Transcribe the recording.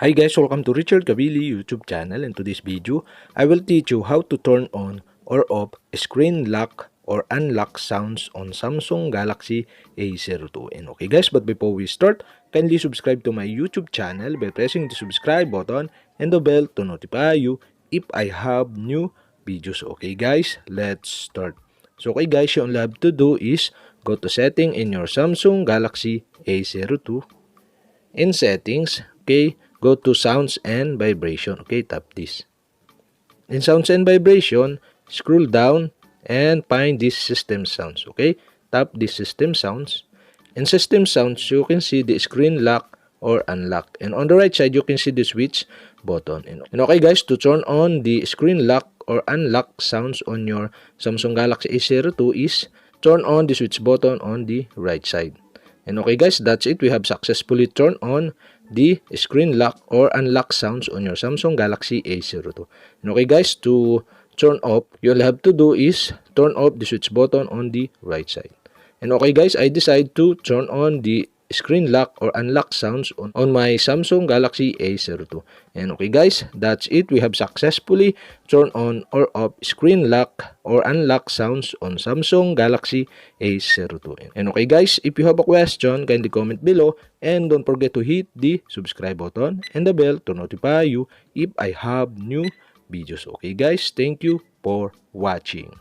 Hi guys, welcome to Richard Cabile YouTube channel. In today's video, I will teach you how to turn on or off screen lock or unlock sounds on Samsung Galaxy A02. And okay guys, but before we start, kindly subscribe to my YouTube channel by pressing the subscribe button and the bell to notify you if I have new videos. Okay guys, let's start. So okay guys, you all have to do is go to setting in your Samsung Galaxy A02. In settings, okay, go to sounds and vibration. Okay, tap this. In sounds and vibration, scroll down and find this system sounds. Okay, tap this system sounds. In system sounds, you can see the screen lock or unlock. And on the right side, you can see the switch button. And okay guys, to turn on the screen lock or unlock sounds on your Samsung Galaxy A02 is turn on the switch button on the right side. And okay guys, that's it. We have successfully turned on the screen lock or unlock sounds on your Samsung Galaxy A02. And okay guys, to turn off, you'll have to do is turn off the switch button on the right side. And okay guys, I decide to turn on the screen lock or unlock sounds on my Samsung Galaxy A02. And okay guys, that's it. We have successfully turned on or off screen lock or unlock sounds on Samsung Galaxy A02. And okay guys, if you have a question, kindly comment below and don't forget to hit the subscribe button and the bell to notify you if I have new videos. Okay guys, thank you for watching.